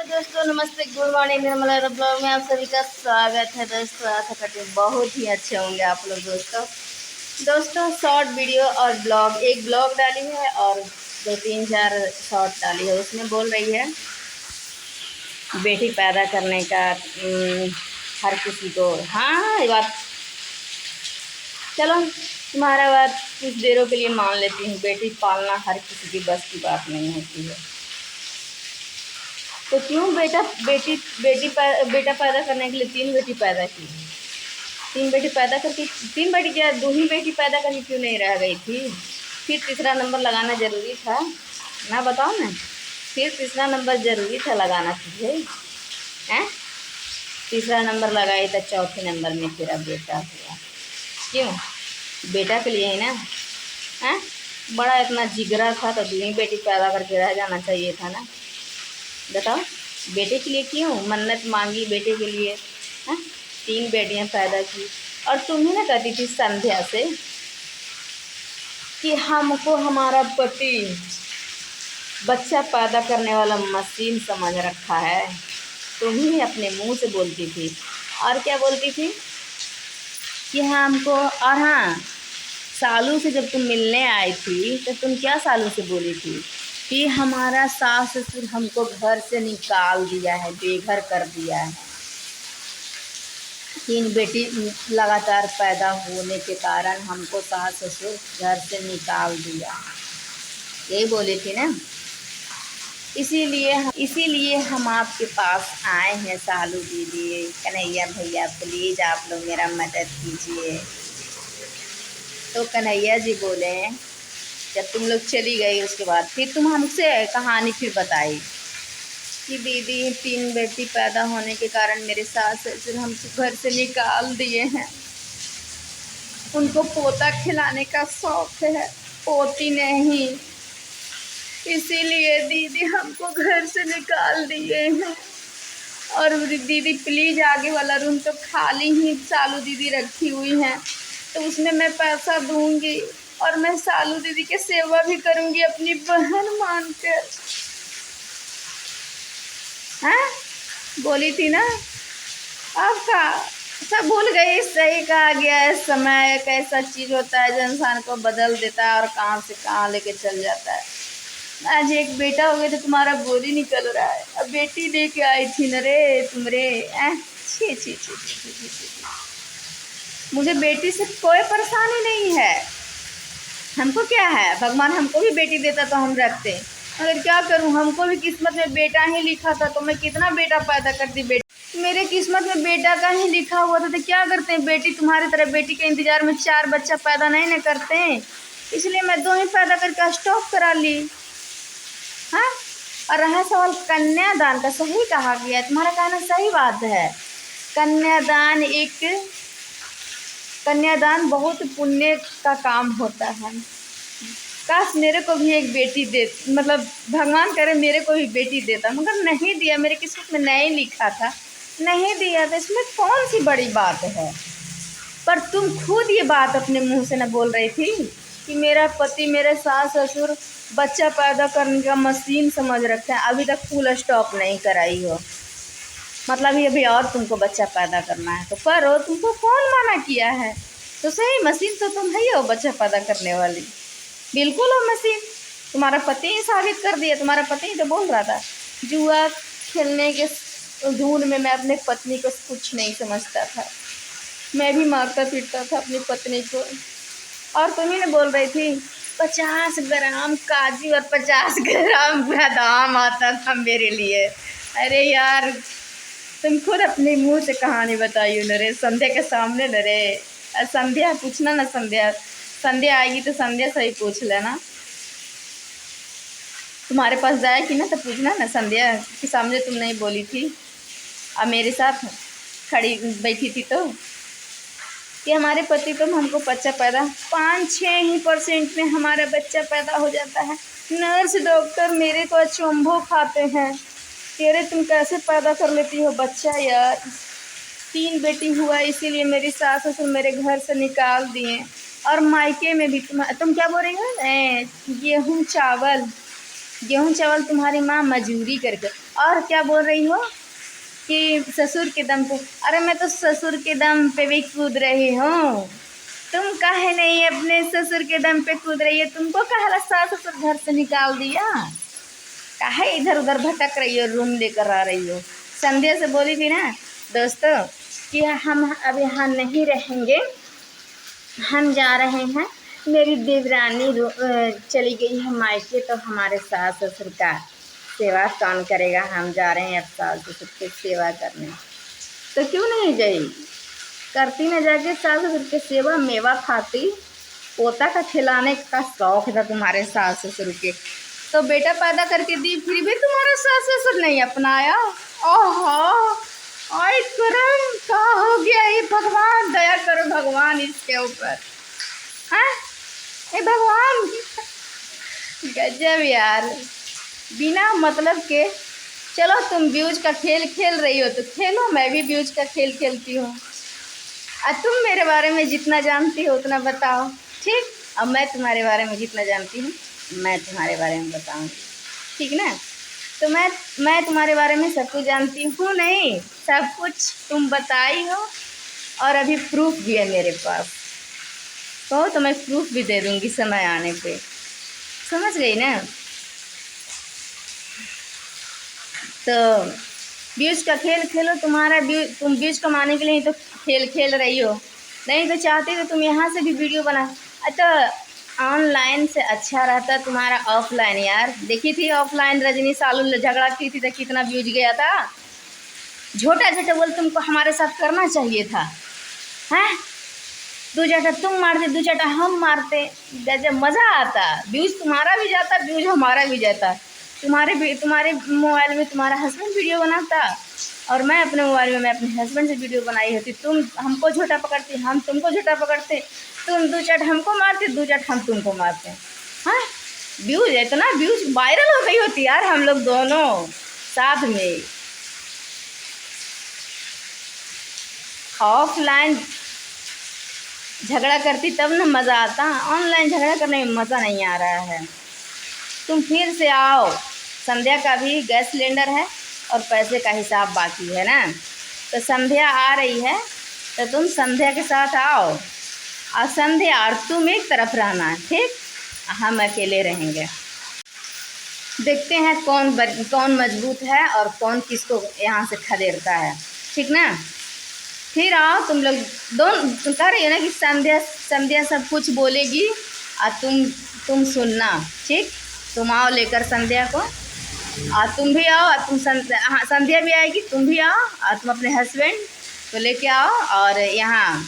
दोस्तों, नमस्ते, good morning. Nirmala blog में आप सभी का स्वागत है। दोस्तों आशा करते हैं बहुत ही अच्छे होंगे आप लोग। दोस्तों शॉर्ट वीडियो और ब्लॉग, एक ब्लॉग डाली है और 2-3-4 शॉर्ट डाली है। उसमें बोल रही है बेटी पैदा करने का हर किसी को। हाँ ये बात चलो, तुम्हारा बात कुछ देरों के लिए मान लेती हूँ। बेटी पालना हर किसी की बस की बात नहीं होती है। तो क्यों बेटा पैदा करने के लिए 3 बेटी पैदा की। 3 बेटी पैदा करके 3 बेटी क्या 2 ही बेटी पैदा करके क्यों नहीं रह गई थी? फिर तीसरा नंबर लगाना ज़रूरी था ना, बताओ ना। फिर तीसरा नंबर ज़रूरी था लगाना तुझे, हैं? तीसरा नंबर लगाई तो चौथे नंबर में तेरा बेटा हुआ। क्यों? बेटा के लिए ही ना, हैं? बड़ा इतना जिगरा था तो 2 ही बेटी पैदा करके रह जाना चाहिए था ना। बताओ, बेटे के लिए क्यों मन्नत मांगी? बेटे के लिए हाँ 3 बेटियां पैदा की। और तुम ही ना कहती थी संध्या से कि हमको हमारा पति बच्चा पैदा करने वाला मशीन समझ रखा है। तुम ही अपने मुंह से बोलती थी। और क्या बोलती थी कि हमको। और हाँ, सालू से जब तुम मिलने आई थी तो तुम क्या सालू से बोली थी कि हमारा सास ससुर हमको घर से निकाल दिया है, बेघर कर दिया है। 3 बेटी लगातार पैदा होने के कारण हमको सास ससुर घर से निकाल दिया, यही बोली थी ना। इसीलिए हम आपके पास आए हैं सालू दीदी, कन्हैया भैया, प्लीज़ आप लोग मेरा मदद कीजिए। तो कन्हैया जी बोले, जब तुम लोग चली गई उसके बाद फिर तुम हमसे कहानी फिर बताई कि दीदी 3 बेटी पैदा होने के कारण मेरे सास ससुर हमको घर से निकाल दिए हैं। उनको पोता खिलाने का शौक है, पोती नहीं, इसीलिए दीदी हमको घर से निकाल दिए हैं। और दीदी प्लीज़ आगे वाला रूम तो खाली ही सालू दीदी रखी हुई हैं, तो उसमें मैं पैसा दूंगी और मैं सालू दीदी की सेवा भी करूंगी अपनी बहन मानकर। हाँ बोली थी ना। अब का सब भूल गई। सही कहा गया है, समय एक ऐसा चीज़ होता है जो इंसान को बदल देता है और कहाँ से कहाँ लेके चल जाता है। आज एक बेटा हो गया तो तुम्हारा बोली निकल रहा है। अब बेटी लेके आई थी न रे तुम रे। छी छी छी छी छी छी छी। मुझे बेटी से कोई परेशानी नहीं है। हमको क्या है, भगवान हमको भी बेटी देता तो हम रखते, मगर क्या करूं, हमको भी किस्मत में बेटा ही लिखा था तो मैं कितना बेटा पैदा करती। बेटी मेरे किस्मत में बेटा का ही लिखा हुआ था तो क्या करते हैं। बेटी तुम्हारी तरह बेटी के इंतजार में 4 बच्चा पैदा नहीं न करते हैं, इसलिए मैं 2 ही पैदा करके स्टॉप करा ली। हाँ, और रहा सवाल कन्यादान का, सही कहा गया, तुम्हारा कहना सही बात है। कन्यादान बहुत पुण्य का काम होता है। काश मेरे को भी एक बेटी दे, मतलब भगवान करे मेरे को भी बेटी देता, मगर नहीं दिया। मेरे किस्मत में नहीं लिखा था, नहीं दिया था। इसमें कौन सी बड़ी बात है। पर तुम खुद ये बात अपने मुंह से न बोल रही थी कि मेरा पति मेरे सास ससुर बच्चा पैदा करने का मशीन समझ रखे हैं। अभी तक फुल स्टॉप नहीं कराई हो, मतलब ये अभी और तुमको बच्चा पैदा करना है तो करो। तुमको कौन मना किया है? तो सही मशीन तो तुम ही हो बच्चा पैदा करने वाली, बिल्कुल हो मशीन। तुम्हारा पति ही साबित कर दिया। तुम्हारा पति ही तो बोल रहा था जुआ खेलने के धुन में मैं अपने पत्नी को कुछ नहीं समझता था, मैं भी मारता पीटता था अपनी पत्नी को। और तुम ही ने बोल रही थी 50 ग्राम काजू और 50 ग्राम बादाम आता था मेरे लिए। अरे यार, तुम खुद अपने मुंह से कहानी बताइयो न रे, संध्या के सामने न रे। संध्या पूछना ना, संध्या आएगी तो संध्या से ही पूछ लेना। तुम्हारे पास जाएगी ना तो पूछना ना, संध्या के सामने तुम नहीं बोली थी अब मेरे साथ खड़ी बैठी थी तो कि हमारे पति तो हमको बच्चा पैदा 5-6 ही % में हमारा बच्चा पैदा हो जाता है। नर्स डॉक्टर मेरे को अचंभो खाते हैं, तेरे तुम कैसे पैदा कर लेती हो बच्चा यार। 3 बेटी हुआ इसीलिए मेरी सास ससुर मेरे घर से निकाल दिए। और मायके में भी तुम क्या बोल रही हो, गेहूँ चावल तुम्हारी माँ मजूरी करके। और क्या बोल रही हो कि ससुर के दम पे। अरे मैं तो ससुर के दम पे भी कूद रही हूँ, तुम काहे नहीं अपने ससुर के दम पे कूद रही है? तुमको काहे सास ससुर घर से निकाल दिया? काहे इधर उधर भटक रही हो, रूम लेकर आ रही हो? संध्या से बोली थी ना दोस्तों कि हम अब यहाँ नहीं रहेंगे, हम जा रहे हैं, मेरी देवरानी चली गई है मायके, तो हमारे सास ससुर का सेवा कौन करेगा? हम जा रहे हैं अब सास ससुर की सेवा करने। तो क्यों नहीं गई? करती ना जाके सास ससुर की सेवा, मेवा खाती। पोता का खिलाने का शौक था तुम्हारे सास ससुर के, तो बेटा पैदा करके दी, फिर भी तुम्हारा सास ससुर नहीं अपनाया। ओहो, आई करम, क्या हो गया ये? भगवान दया करो भगवान इसके ऊपर। हाँ हे भगवान, गजब यार, बिना मतलब के। चलो तुम व्यूज का खेल खेल रही हो तो खेलो, मैं भी व्यूज का खेल खेलती हूँ। अब तुम मेरे बारे में जितना जानती हो उतना बताओ, ठीक? अब मैं तुम्हारे बारे में जितना जानती हूँ मैं तुम्हारे बारे में बताऊँगी, ठीक ना? तो मैं तुम्हारे बारे में सब कुछ जानती हूँ, नहीं सब कुछ तुम बताई हो, और अभी प्रूफ भी है मेरे पास। कहो तो मैं प्रूफ भी दे दूँगी समय आने पे, समझ गई ना? तो व्यूज का खेल खेलो, तुम्हारा तुम व्यूज कमाने के लिए ही तो खेल खेल रही हो, नहीं तो चाहती तो तुम यहाँ से भी वीडियो बना। तो ऑनलाइन से अच्छा रहता तुम्हारा ऑफलाइन। यार देखी थी ऑफलाइन रजनी सालू झगड़ा की थी तो कितना व्यूज गया था। झोटा झोटा बोल तुमको हमारे साथ करना चाहिए था, हैं? दो चाटा तुम मारते, दो चाटा हम मारते, जब मज़ा आता। व्यूज तुम्हारा भी जाता, व्यूज हमारा भी जाता। तुम्हारे मोबाइल में तुम्हारा हस्बैंड वीडियो बनाता और मैं अपने मोबाइल में मैं अपने हस्बैंड से वीडियो बनाई होती। तुम हमको झोटा पकड़ती, हम तुमको झोटा पकड़ते, तुम दो चाट हमको मारते, दो चाट हम तुमको मारते। हाँ, व्यूज इतना व्यूज वायरल हो गई होती यार हम लोग दोनों साथ में। ऑफलाइन झगड़ा करती तब ना मज़ा आता, ऑनलाइन झगड़ा करने में मज़ा नहीं आ रहा है। तुम फिर से आओ, संध्या का भी गैस सिलेंडर है और पैसे का हिसाब बाकी है ना, तो संध्या आ रही है तो तुम संध्या के साथ आओ, और संध्या और तुम एक तरफ रहना, ठीक? हम अकेले रहेंगे। देखते हैं कौन मजबूत है और कौन किसको यहाँ से खदेड़ता है, ठीक ना? फिर आओ तुम लोग दोनों, कह रही है ना कि संध्या सब कुछ बोलेगी और तुम सुनना, ठीक? तुम आओ लेकर संध्या को, और तुम भी आओ, और तुम संध्या भी आएगी, तुम भी आओ, और तुम अपने हस्बैंड को लेके आओ। और यहाँ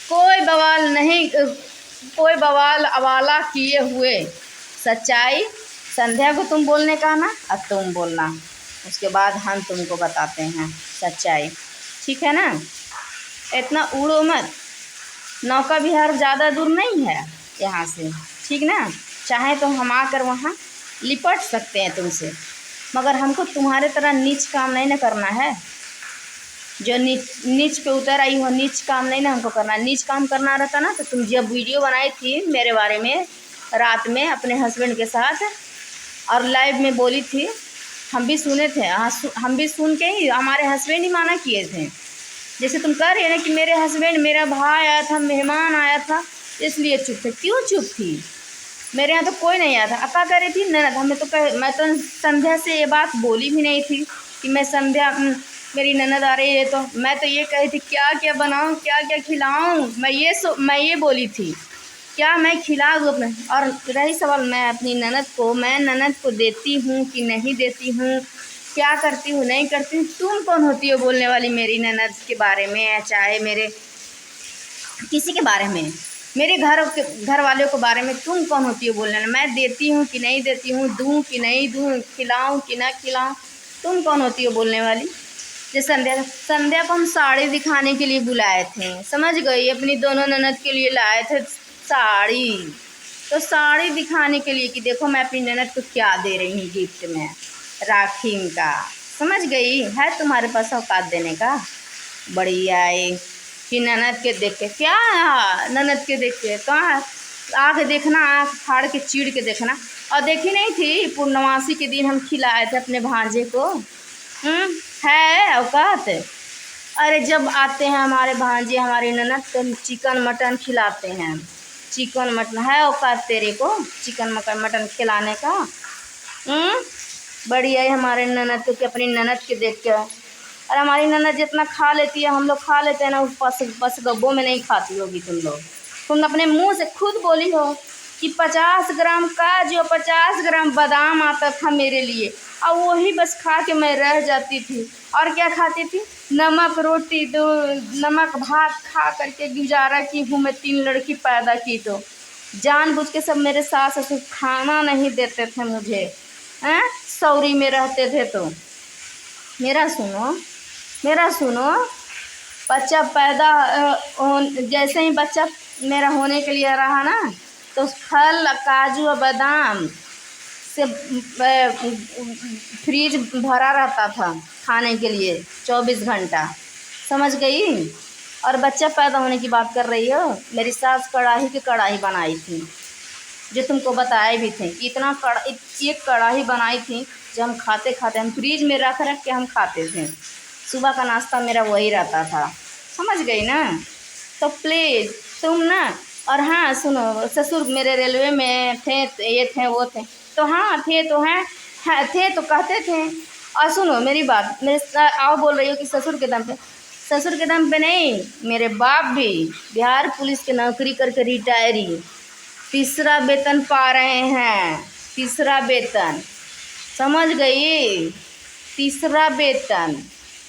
कोई बवाल नहीं, कोई बवाल अवाला किए हुए, सच्चाई संध्या को तुम बोलने का ना, और तुम बोलना, उसके बाद हम तुमको बताते हैं सच्चाई, ठीक है ना? इतना उड़ो मत, नौका विहार ज़्यादा दूर नहीं है यहाँ से, ठीक ना? चाहे तो हम आकर वहाँ लिपट सकते हैं तुमसे, मगर हमको तुम्हारे तरह नीच काम नहीं ना करना है। जो नीच पे उतर आई हो, नीच काम नहीं ना हमको करना। नीच काम करना रहता ना तो तुम जब वीडियो बनाई थी मेरे बारे में रात में अपने हस्बैंड के साथ और लाइव में बोली थी, हम भी सुने थे। हम भी सुन के ही हमारे हस्बैंड ही माना किए थे। जैसे तुम कह रही है ना कि मेरे हस्बैंड, मेरा भाई आया था, मेहमान आया था, इसलिए चुप थे। क्यों चुप थी? मेरे यहाँ तो कोई नहीं आया था। अक्का कह रही थी ननद, मैं तो संध्या से ये बात बोली भी नहीं थी कि मैं संध्या मेरी ननद आ रही है, तो मैं तो ये कही थी क्या क्या बनाऊँ, क्या क्या खिलाऊँ, मैं ये बोली थी क्या मैं खिला दूँ अपने। और रही सवाल मैं अपनी ननद को देती हूँ कि नहीं देती हूँ, क्या करती हूँ नहीं करती हूँ, तुम कौन होती हो बोलने वाली मेरी ननद के बारे में, या चाहे मेरे किसी के बारे में, मेरे घर वालों के बारे में तुम कौन होती हो बोलने वाली? मैं देती हूँ कि नहीं देती हूँ, दूँ कि नहीं दूँ, खिलाऊँ कि ना खिलाऊँ, तुम कौन होती हो बोलने वाली? जैसे संध्या को हम साड़ी दिखाने के लिए बुलाए थे, समझ गई? अपनी दोनों ननद के लिए लाए थे साड़ी, तो साड़ी दिखाने के लिए कि देखो मैं अपनी ननद को क्या दे रही हूँ गिफ्ट में, राखी का। समझ गई? है तुम्हारे पास औकात देने का? बढ़िया है कि ननद के देख के क्या, ननद के देख के कहाँ आँख देखना, आँख फाड़ के चीड़ के देखना, और देखी नहीं थी पूर्णमासी के दिन हम खिलाए थे अपने भांजे को। है औकात। अरे जब आते हैं हमारे भांजे हमारे ननद तो चिकन मटन खिलाते हैं। चिकन मटन है औकात तेरे को चिकन मटन खिलाने का? बढ़िया है हमारे ननद को कि अपनी ननद के देख के। और हमारी ननद जितना खा लेती है हम लोग खा लेते हैं ना, उस बस गब्बों में नहीं खाती होगी तुम लोग। तुम अपने मुंह से खुद बोली हो कि 50 ग्राम काजू और 50 ग्राम बादाम आता था मेरे लिए, और वही बस खा के मैं रह जाती थी। और क्या खाती थी? नमक रोटी, दो नमक भात खा करके गुजारा की हूँ मैं। 3 लड़की पैदा की तो जानबूझ के सब मेरे सास ससुर खाना नहीं देते थे मुझे, हैं सौरी में रहते थे। तो मेरा सुनो बच्चा पैदा जैसे ही बच्चा मेरा होने के लिए रहा ना, तो फल काजू और बादाम से फ्रिज भरा रहता था खाने के लिए 24 घंटा, समझ गई? और बच्चा पैदा होने की बात कर रही हो? मेरी सास कढ़ाई की कढ़ाई बनाई थी, जो तुमको बताए भी थे। इतना एक कढ़ाई बनाई थी जो हम खाते हम फ्रिज में रख के हम खाते थे। सुबह का नाश्ता मेरा वही रहता था, समझ गई ना? तो प्लीज़ तुम ना। और हाँ सुनो, ससुर मेरे रेलवे में थे, ये थे वो थे, तो हाँ थे तो हैं, हाँ थे तो कहते थे। और सुनो मेरी बात, मेरे आओ बोल रही हो कि ससुर के दम पे। ससुर के दम पे नहीं, मेरे बाप भी बिहार पुलिस की नौकरी करके रिटायरी, तीसरा वेतन पा रहे हैं। तीसरा वेतन, समझ गई? तीसरा वेतन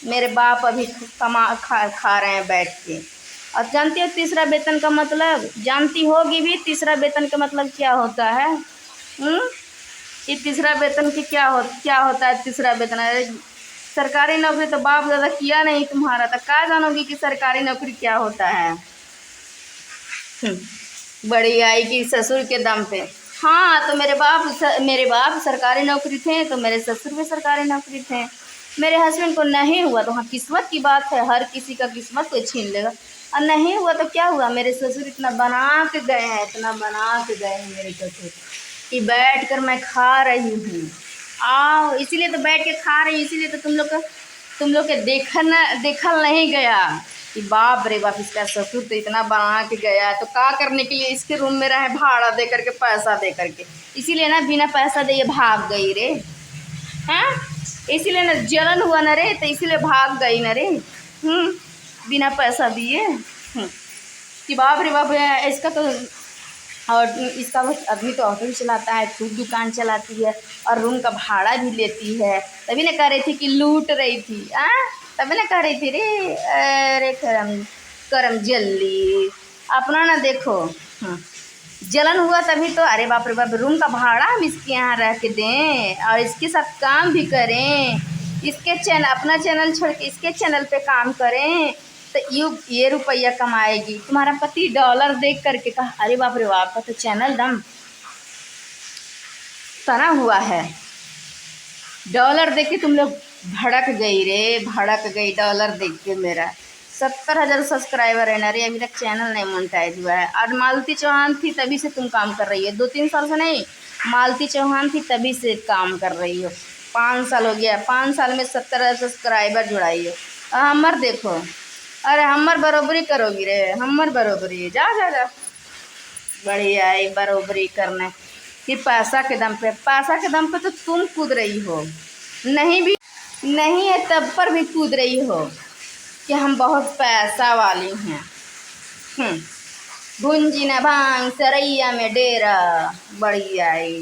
मेरे बाप अभी खा रहे हैं बैठ के। और जानती हो तीसरा वेतन का मतलब? जानती होगी भी तीसरा वेतन का मतलब क्या होता है? ये तीसरा वेतन की क्या होता है तीसरा वेतन? अरे सरकारी नौकरी तो बाप दादा किया नहीं तुम्हारा, तो क्या जानोगी कि सरकारी नौकरी क्या होता है? बड़ी आई कि ससुर के दम पे। हाँ तो मेरे बाप सरकारी नौकरी थे, तो मेरे ससुर भी सरकारी नौकरी थे। मेरे हस्बैंड को नहीं हुआ तो हाँ किस्मत की बात है, हर किसी का किस्मत कोई छीन लेगा। और नहीं हुआ तो क्या हुआ? मेरे ससुर इतना बना के गए हैं, इतना बना के गए हैं मेरे ससुर कि बैठ कर मैं खा रही हूँ। आओ, इसीलिए तो बैठ के खा रही हूँ, इसीलिए तो तुम लोग के देखल नहीं गया कि बाप रे बाप इसका ससुर तो इतना बना के गया है, तो क्या करने के लिए इसके रूम में रहे? भाड़ा दे करके, पैसा दे करके। इसीलिए ना बिना पैसा दे ये भाग गई रे, हैं? इसीलिए ना जलन हुआ ना रे, तो इसीलिए भाग गई ना रे। बिना पैसा दिए कि बाप रे बाप इसका तो। और इसका बस अभी तो ऑटो भी चलाता है, खूब दुकान चलाती है और रूम का भाड़ा भी लेती है। तभी ना कह रही थी कि लूट रही थी, तभी ना कह रही थी रे। अरे करम जल्दी अपना ना देखो। जलन हुआ तभी तो। अरे बाप रे बाप, रूम का भाड़ा हम इसके यहाँ रह के दें और इसके साथ काम भी करें, इसके अपना चैनल छोड़ के इसके चैनल पे काम करें, तो ये रुपया कमाएगी। तुम्हारा पति डॉलर देख करके कहा अरे बाप रे बाप, का तो चैनल दम तना हुआ है। डॉलर देख के तुम लोग भड़क गई रे, भड़क गई डॉलर देख के। मेरा 70,000 सब्सक्राइबर है ना रे, अभी तक चैनल नहीं मोनेटाइज हुआ है। और मालती चौहान थी तभी से तुम काम कर रही है, 2-3 साल से नहीं। मालती चौहान थी तभी से काम कर रही हो, 5 साल हो गया। 5 साल में 70,000 सब्सक्राइबर जुड़ाई हो। हमर देखो, अरे हमर बरोबरी करोगी रे, हमर बरोबरी। जा जा जा, बढ़िया है बरोबरी करने कि पैसा के दम पे तो तुम कूद रही हो। नहीं है तब पर भी कूद रही हो कि हम बहुत पैसा वाली हैं। भुंजी न भांग सरैया में डेरा, बढ़िया है।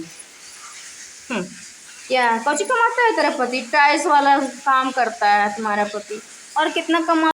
क्या कौची कमाता है तेरा पति? टाइल्स वाला काम करता है तुम्हारा पति। और कितना कमा